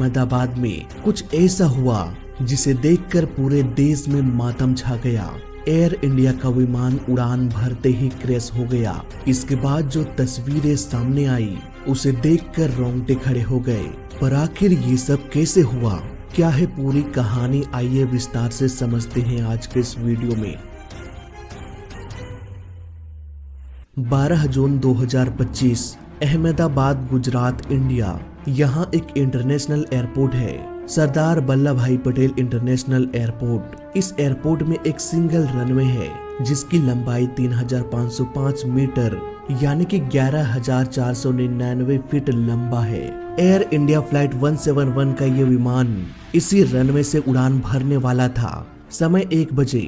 अहमदाबाद में कुछ ऐसा हुआ जिसे देखकर पूरे देश में मातम छा गया। एयर इंडिया का विमान उड़ान भरते ही क्रैश हो गया। इसके बाद जो तस्वीरें सामने आई उसे देखकर रोंगटे खड़े हो गए। पर आखिर ये सब कैसे हुआ, क्या है पूरी कहानी, आइए विस्तार से समझते हैं आज के इस वीडियो में। 12 जून 2025 अहमदाबाद, गुजरात, इंडिया। यहाँ एक इंटरनेशनल एयरपोर्ट है, सरदार वल्लभ भाई पटेल इंटरनेशनल एयरपोर्ट। इस एयरपोर्ट में एक सिंगल रनवे है जिसकी लंबाई 3505 मीटर यानी कि 11,499 फीट लंबा है। एयर इंडिया फ्लाइट 171 का ये विमान इसी रनवे से उड़ान भरने वाला था। समय 1 बजे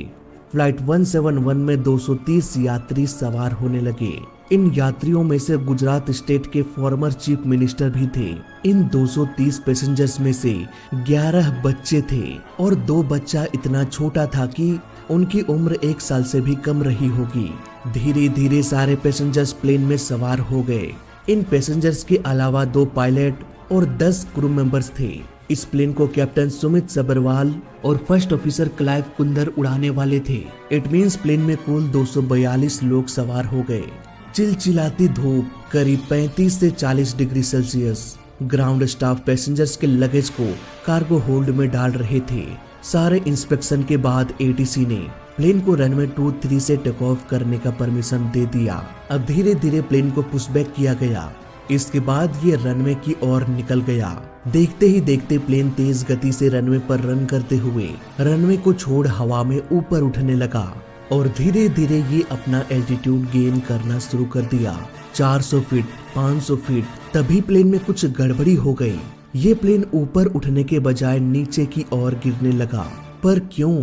फ्लाइट 171 में 230 यात्री सवार होने लगे। इन यात्रियों में से गुजरात स्टेट के फॉर्मर चीफ मिनिस्टर भी थे। इन 230 पैसेंजर्स में से 11 बच्चे थे और 2 बच्चा इतना छोटा था कि उनकी उम्र 1 साल से भी कम रही होगी। धीरे धीरे सारे पैसेंजर्स प्लेन में सवार हो गए। इन पैसेंजर्स के अलावा 2 पायलट और 10 क्रू मेंबर्स थे। इस प्लेन को कैप्टन सुमित सबरवाल और फर्स्ट ऑफिसर क्लाइव कुंदर उड़ाने वाले थे। इट मींस प्लेन में कुल 242 लोग सवार हो गए। चिलचिलाती धूप, करीब 35 से 40 degree Celsius. Ground staff passengers के लगेज को कार्गो होल्ड में डाल रहे थे। सारे इंस्पेक्शन के बाद एटीसी ने प्लेन को रनवे 23 से टेक ऑफ करने का परमिशन दे दिया। अब धीरे धीरे प्लेन को पुशबैक किया गया। इसके बाद ये रनवे की ओर निकल गया। देखते ही देखते प्लेन तेज गति से रनवे पर रन करते हुए रनवे को छोड़ हवा में ऊपर उठने लगा और धीरे धीरे ये अपना एल्टीट्यूड गेन करना शुरू कर दिया। 400 फीट, 500 फीट, तभी प्लेन में कुछ गड़बड़ी हो गई। ये प्लेन ऊपर उठने के बजाय नीचे की ओर गिरने लगा। पर क्यों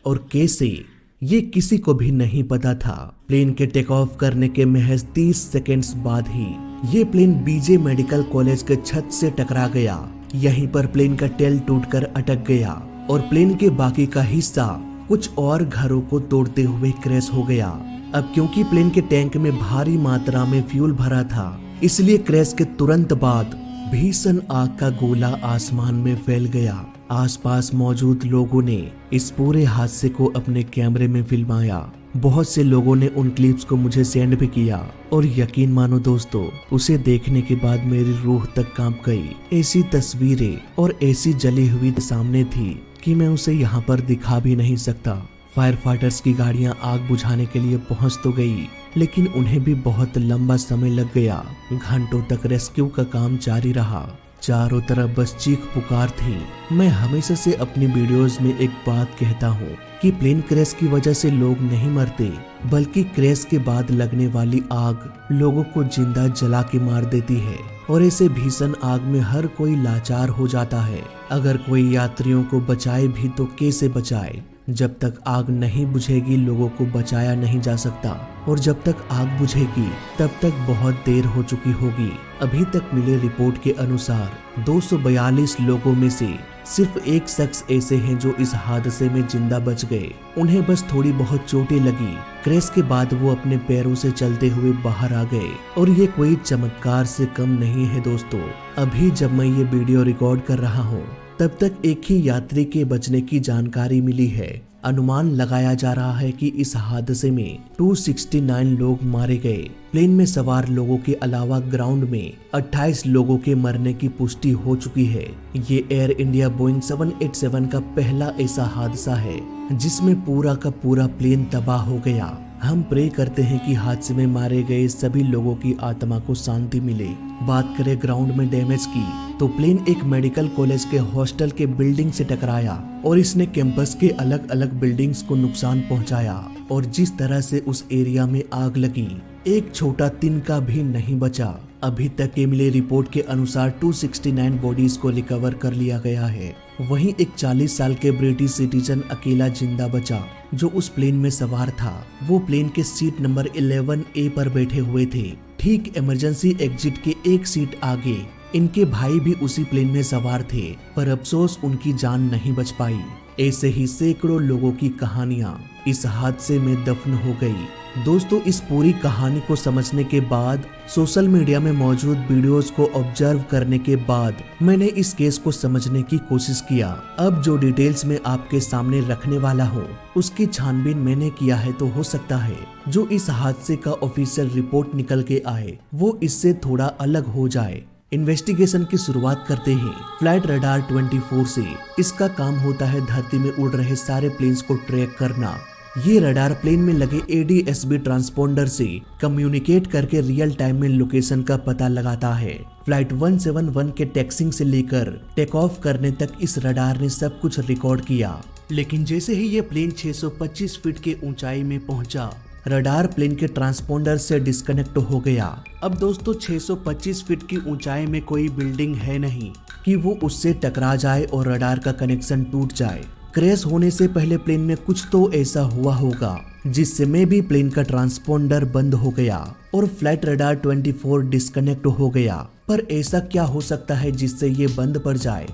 और कैसे, ये किसी को भी नहीं पता था। प्लेन के टेक ऑफ करने के महज 30 सेकेंड्स बाद ही ये प्लेन बीजे मेडिकल कॉलेज के छत से टकरा गया। यहीं पर प्लेन का टेल टूटकर अटक गया और प्लेन के बाकी का हिस्सा कुछ और घरों को तोड़ते हुए क्रैश हो गया। अब क्योंकि प्लेन के टैंक में भारी मात्रा में फ्यूल भरा था, इसलिए क्रैश के तुरंत बाद भीषण आग का गोला आसमान में फैल गया। आसपास मौजूद लोगों ने इस पूरे हादसे को अपने कैमरे में फिल्माया। बहुत से लोगों ने उन क्लिप्स को मुझे सेंड भी किया और यकीन मानो दोस्तों, उसे देखने के बाद मेरी रूह तक कांप गई। ऐसी तस्वीरें और ऐसी जली हुई सामने थी कि मैं उसे यहाँ पर दिखा भी नहीं सकता। फायर फाइटर्स की गाड़ियां आग बुझाने के लिए पहुंच तो गई, लेकिन उन्हें भी बहुत लंबा समय लग गया। घंटों तक रेस्क्यू का काम जारी रहा। चारों तरफ बस चीख पुकार थी। मैं हमेशा से अपनी वीडियोस में एक बात कहता हूँ कि प्लेन क्रैश की वजह से लोग नहीं मरते, बल्कि क्रैश के बाद लगने वाली आग लोगों को जिंदा जला के मार देती है। और ऐसे भीषण आग में हर कोई लाचार हो जाता है। अगर कोई यात्रियों को बचाए भी तो कैसे बचाए? जब तक आग नहीं बुझेगी लोगों को बचाया नहीं जा सकता, और जब तक आग बुझेगी तब तक बहुत देर हो चुकी होगी। अभी तक मिले रिपोर्ट के अनुसार 242 लोगों में से सिर्फ 1 शख्स ऐसे हैं जो इस हादसे में जिंदा बच गए। उन्हें बस थोड़ी बहुत चोटें लगी। क्रैश के बाद वो अपने पैरों से चलते हुए बाहर आ गए और ये कोई चमत्कार से कम नहीं है दोस्तों। अभी जब मैं ये वीडियो रिकॉर्ड कर रहा हूँ तब तक एक ही यात्री के बचने की जानकारी मिली है। अनुमान लगाया जा रहा है कि इस हादसे में 269 लोग मारे गए। प्लेन में सवार लोगों के अलावा ग्राउंड में 28 लोगों के मरने की पुष्टि हो चुकी है। ये एयर इंडिया बोइंग 787 का पहला ऐसा हादसा है जिसमें पूरा का पूरा प्लेन तबाह हो गया। हम प्रे करते हैं कि हादसे में मारे गए सभी लोगों की आत्मा को शांति मिले। बात करें ग्राउंड में डैमेज की, तो प्लेन एक मेडिकल कॉलेज के हॉस्टल के बिल्डिंग से टकराया और इसने कैंपस के अलग अलग बिल्डिंग्स को नुकसान पहुंचाया। और जिस तरह से उस एरिया में आग लगी, एक छोटा तिनका भी नहीं बचा। अभी तक के मिले रिपोर्ट के अनुसार 269 बॉडीज को रिकवर कर लिया गया है। वहीं एक 40 साल के ब्रिटिश सिटीजन अकेला जिंदा बचा जो उस प्लेन में सवार था। वो प्लेन के सीट नंबर 11A पर बैठे हुए थे, ठीक इमरजेंसी एग्जिट के एक सीट आगे। इनके भाई भी उसी प्लेन में सवार थे, पर अफसोस उनकी जान नहीं बच पाई। ऐसे ही सैकड़ों लोगों की कहानियां इस हादसे में दफन हो गई। दोस्तों, इस पूरी कहानी को समझने के बाद, सोशल मीडिया में मौजूद वीडियोस को ऑब्जर्व करने के बाद मैंने इस केस को समझने की कोशिश किया। अब जो डिटेल्स मैं आपके सामने रखने वाला हूँ उसकी छानबीन मैंने किया है, तो हो सकता है जो इस हादसे का ऑफिशियल रिपोर्ट निकल के आए वो इससे थोड़ा अलग हो जाए। इन्वेस्टिगेशन की शुरुआत करते हैं फ्लाइट रडार 24 से। इसका काम होता है धरती में उड़ रहे सारे प्लेन्स को ट्रैक करना। ये रडार प्लेन में लगे ADS-B ट्रांसपोंडर से कम्युनिकेट करके रियल टाइम में लोकेशन का पता लगाता है। फ्लाइट 171 के टैक्सिंग से लेकर टेक ऑफ करने तक इस रडार ने सब कुछ रिकॉर्ड किया। लेकिन जैसे ही ये प्लेन 625 फीट के ऊंचाई में पहुंचा, रडार प्लेन के ट्रांसपोंडर से डिस्कनेक्ट हो गया। अब दोस्तों, 625 फीट की ऊंचाई में कोई बिल्डिंग है नहीं कि वो उससे टकरा जाए और रडार का कनेक्शन टूट जाए। क्रैश होने से पहले प्लेन में कुछ तो ऐसा हुआ होगा जिससे में भी प्लेन का ट्रांसपोंडर बंद हो गया और फ्लाइट रडार 24 डिस्कनेक्ट हो गया। पर ऐसा क्या हो सकता है जिससे ये बंद पड़ जाए?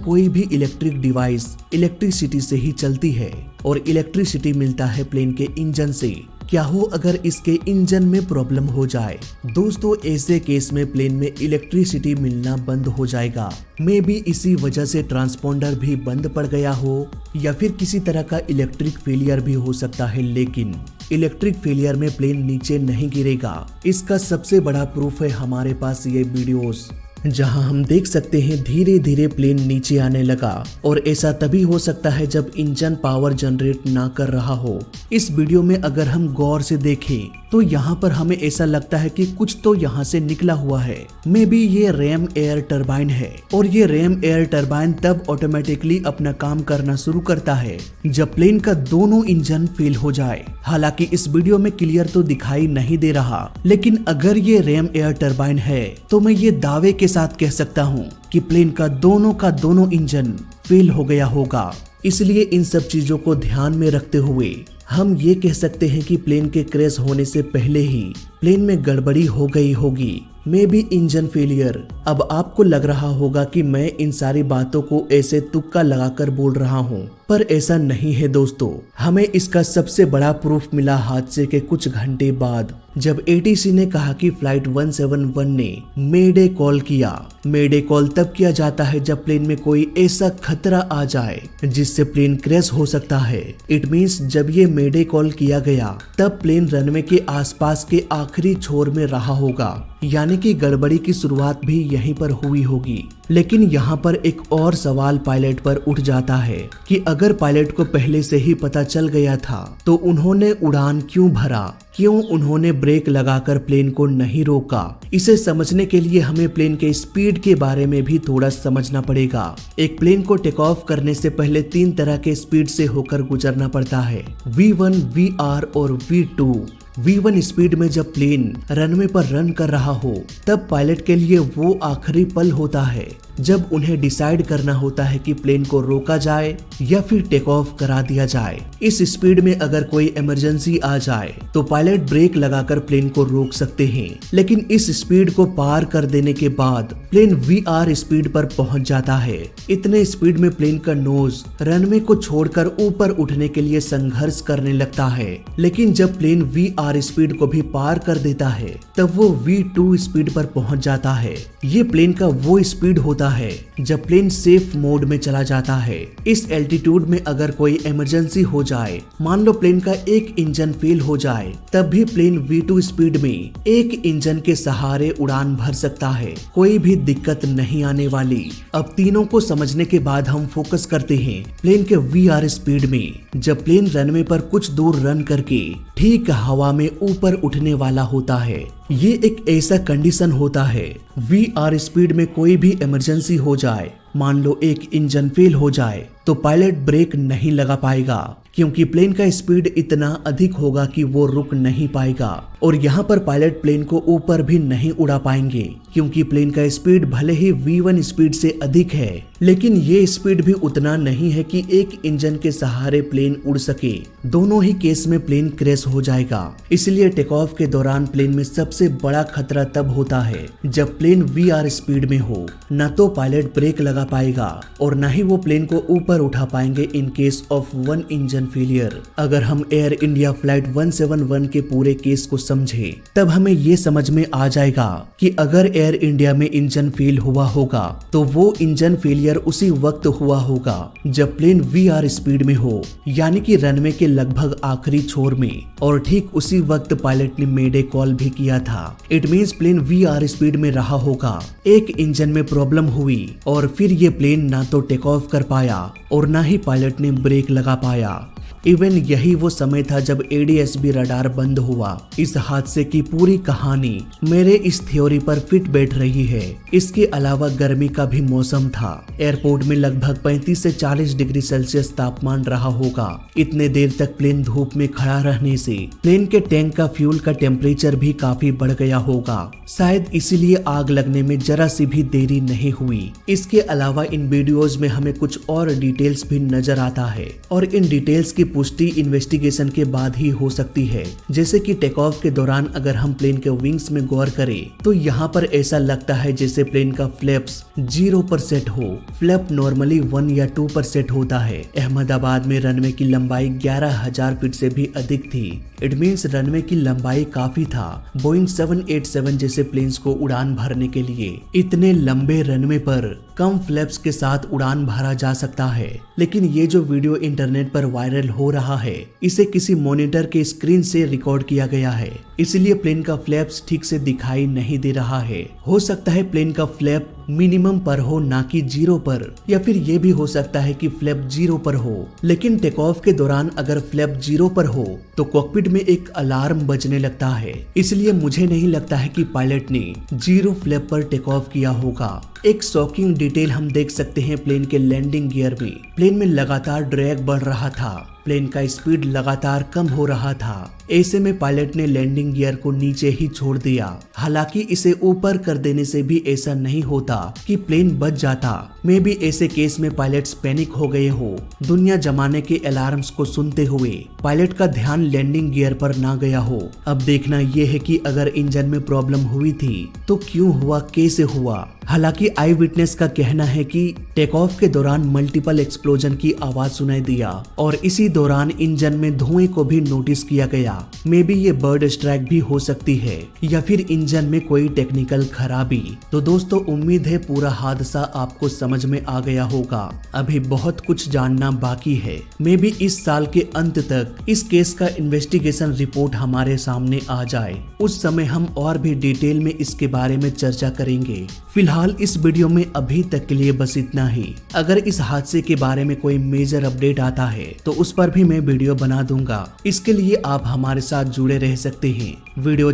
कोई भी इलेक्ट्रिक डिवाइस इलेक्ट्रिसिटी से ही चलती है और इलेक्ट्रिसिटी मिलता है प्लेन के इंजन से। क्या हो अगर इसके इंजन में प्रॉब्लम हो जाए? दोस्तों, ऐसे केस में प्लेन में इलेक्ट्रिसिटी मिलना बंद हो जाएगा। मे बी इसी वजह से ट्रांसपोंडर भी बंद पड़ गया हो या फिर किसी तरह का इलेक्ट्रिक फेलियर भी हो सकता है। लेकिन इलेक्ट्रिक फेलियर में प्लेन नीचे नहीं गिरेगा। इसका सबसे बड़ा प्रूफ है हमारे पास ये वीडियोस, जहां हम देख सकते हैं धीरे धीरे प्लेन नीचे आने लगा। और ऐसा तभी हो सकता है जब इंजन पावर जनरेट ना कर रहा हो। इस वीडियो में अगर हम गौर से देखें तो यहाँ पर हमें ऐसा लगता है कि कुछ तो यहाँ से निकला हुआ है। मे बी ये रैम एयर टरबाइन है और ये रैम एयर टरबाइन तब ऑटोमेटिकली अपना काम करना शुरू करता है जब प्लेन का दोनों इंजन फेल हो जाए। हालांकि इस वीडियो में क्लियर तो दिखाई नहीं दे रहा, लेकिन अगर ये रैम एयर टरबाइन है तो मैं ये दावे के साथ कह सकता हूँ कि प्लेन का दोनों इंजन फेल हो गया होगा। इसलिए इन सब चीजों को ध्यान में रखते हुए हम ये कह सकते हैं कि प्लेन के क्रैश होने से पहले ही प्लेन में गड़बड़ी हो गई होगी। May be engine failure. अब आपको लग रहा होगा कि मैं इन सारी बातों को ऐसे तुक्का लगाकर बोल रहा हूँ, पर ऐसा नहीं है दोस्तों। हमें इसका सबसे बड़ा प्रूफ मिला हादसे के कुछ घंटे बाद, जब ATC ने कहा कि फ्लाइट 171 ने मेडे कॉल किया। मेडे कॉल तब किया जाता है जब प्लेन में कोई ऐसा खतरा आ जाए जिससे प्लेन क्रैश हो सकता है। इट मीन्स जब ये मेडे कॉल किया गया तब प्लेन रनवे के आसपास के आखिरी छोर में रहा होगा, यानी कि गड़बड़ी की शुरुआत भी यहीं पर हुई होगी। लेकिन यहाँ पर एक और सवाल पायलट पर उठ जाता है कि अगर पायलट को पहले से ही पता चल गया था तो उन्होंने उड़ान क्यों भरा? क्यों उन्होंने ब्रेक लगाकर प्लेन को नहीं रोका? इसे समझने के लिए हमें प्लेन के स्पीड के बारे में भी थोड़ा समझना पड़ेगा। एक प्लेन को टेक ऑफ करने से पहले 3 तरह के स्पीड से होकर गुजरना पड़ता है, V1, VR और V2। V1 स्पीड में जब प्लेन रनवे पर रन कर रहा हो तब पायलट के लिए वो आखिरी पल होता है जब उन्हें डिसाइड करना होता है कि प्लेन को रोका जाए या फिर टेक ऑफ करा दिया जाए। इस स्पीड में अगर कोई इमरजेंसी आ जाए तो पायलट ब्रेक लगाकर प्लेन को रोक सकते हैं, लेकिन इस स्पीड को पार कर देने के बाद प्लेन VR स्पीड पर पहुंच जाता है। इतने स्पीड में प्लेन का नोज रनवे को छोड़कर ऊपर उठने के लिए संघर्ष करने लगता है, लेकिन जब प्लेन VR स्पीड को भी पार कर देता है तब वो V2 स्पीड पर पहुंच जाता है। ये प्लेन का वो स्पीड होता है जब प्लेन सेफ मोड में चला जाता है। इस एल्टीट्यूड में अगर कोई इमरजेंसी हो जाए, मान लो प्लेन का एक इंजन फेल हो जाए, तब भी प्लेन V2 स्पीड में एक इंजन के सहारे उड़ान भर सकता है। कोई भी दिक्कत नहीं आने वाली। अब तीनों को समझने के बाद हम फोकस करते हैं प्लेन के VR स्पीड में। जब प्लेन रनवे पर कुछ दूर रन करके ठीक हवा में ऊपर उठने वाला होता है, ये एक ऐसा कंडीशन होता है VR स्पीड में कोई भी इमरजेंसी हो जाए, मान लो एक इंजन फेल हो जाए, तो पायलट ब्रेक नहीं लगा पाएगा क्योंकि प्लेन का स्पीड इतना अधिक होगा कि वो रुक नहीं पाएगा। और यहाँ पर पायलट प्लेन को ऊपर भी नहीं उड़ा पाएंगे क्योंकि प्लेन का स्पीड भले ही V1 स्पीड से अधिक है, लेकिन ये स्पीड भी उतना नहीं है कि एक इंजन के सहारे प्लेन उड़ सके। दोनों ही केस में प्लेन क्रैश हो जाएगा। इसलिए टेक ऑफ के दौरान प्लेन में सबसे बड़ा खतरा तब होता है जब प्लेन VR स्पीड में हो। न तो पायलट ब्रेक लगा लगा पाएगा और न ही वो प्लेन को ऊपर उठा पाएंगे in case of one engine failure. अगर हम एयर इंडिया फ्लाइट 171 के पूरे केस को समझे तब हमें ये समझ में आ जाएगा कि अगर एयर इंडिया में इंजन फेल हुआ होगा तो वो इंजन फेलियर उसी वक्त हुआ होगा जब प्लेन वीआर स्पीड में हो, यानी कि रनवे के लगभग आखिरी छोर में, और ठीक उसी वक्त पायलट ने मेडे कॉल भी किया था। It means plane VR speed में रहा होगा, एक इंजन में प्रॉब्लम हुई और फिर ये प्लेन ना तो टेक ऑफ कर पाया और ना ही पायलट ने ब्रेक लगा पाया। इवन यही वो समय था जब एडीएसबी रडार बंद हुआ। इस हादसे की पूरी कहानी मेरे इस थ्योरी पर फिट बैठ रही है। इसके अलावा गर्मी का भी मौसम था। एयरपोर्ट में लगभग 35 से 40 डिग्री सेल्सियस तापमान रहा होगा। इतने देर तक प्लेन धूप में खड़ा रहने से प्लेन के टैंक का फ्यूल का टेम्परेचर भी काफी बढ़ गया होगा। शायद इसीलिए आग लगने में जरा सी भी देरी नहीं हुई। इसके अलावा इन वीडियोज में हमें कुछ और डिटेल्स भी नजर आता है और इन डिटेल्स की पुष्टि इन्वेस्टिगेशन के बाद ही हो सकती है। जैसे कि टेक ऑफ के दौरान अगर हम प्लेन के विंग्स में गौर करें तो यहाँ पर ऐसा लगता है जैसे प्लेन का फ्लैप्स 0 पर सेट हो। फ्लैप नॉर्मली 1 या 2 पर सेट होता है। अहमदाबाद में रनवे की लंबाई 11,000 फीट से भी अधिक थी। इट मीन्स रनवे की लंबाई काफी था बोइंग 787 जैसे प्लेन्स को उड़ान भरने के लिए। इतने लंबे रनवे पर कम फ्लैप्स के साथ उड़ान भरा जा सकता है, लेकिन ये जो वीडियो इंटरनेट पर वायरल हो रहा है इसे किसी मॉनिटर के स्क्रीन से रिकॉर्ड किया गया है, इसलिए प्लेन का फ्लैप्स ठीक से दिखाई नहीं दे रहा है। हो सकता है प्लेन का फ्लैप मिनिमम पर हो ना कि 0 पर, या फिर ये भी हो सकता है कि फ्लैप 0 पर हो। लेकिन टेक ऑफ के दौरान अगर फ्लैप 0 पर हो तो कॉकपिट में एक अलार्म बजने लगता है, इसलिए मुझे नहीं लगता है कि पायलट ने 0 फ्लैप पर टेक ऑफ किया होगा। एक शॉकिंग डिटेल हम देख सकते हैं प्लेन के लैंडिंग गियर में। प्लेन में लगातार ड्रैग बढ़ रहा था, प्लेन का स्पीड लगातार कम हो रहा था। ऐसे में पायलट ने लैंडिंग गियर को नीचे ही छोड़ दिया। हालांकि इसे ऊपर कर देने से भी ऐसा नहीं होता कि प्लेन बच जाता। मे भी ऐसे केस में पायलट्स पैनिक हो गए हो। दुनिया जमाने के अलार्म्स को सुनते हुए पायलट का ध्यान लैंडिंग गियर पर ना गया हो। अब देखना यह है कि अगर इंजन में प्रॉब्लम हुई थी तो क्यों हुआ, कैसे हुआ। हालांकि आई विटनेस का कहना है कि टेक ऑफ के दौरान मल्टीपल एक्सप्लोजन की आवाज सुनाई दिया और इसी दौरान इंजन में धुएं को भी नोटिस किया गया। मे बी ये बर्ड स्ट्राइक भी हो सकती है या फिर इंजन में कोई टेक्निकल खराबी। तो दोस्तों उम्मीद है पूरा हादसा आपको समझ में आ गया होगा। अभी बहुत कुछ जानना बाकी है। मे बी इस साल के अंत तक इस केस का इन्वेस्टिगेशन रिपोर्ट हमारे सामने आ जाए। उस समय हम और भी डिटेल में इसके बारे में चर्चा करेंगे। फिलहाल इस वीडियो में अभी तक के लिए बस इतना ही। अगर इस हादसे के बारे में कोई मेजर अपडेट आता है तो उस पर भी मैं वीडियो बना दूंगा। इसके लिए आप हमारे साथ जुड़े रह सकते हैं। वीडियो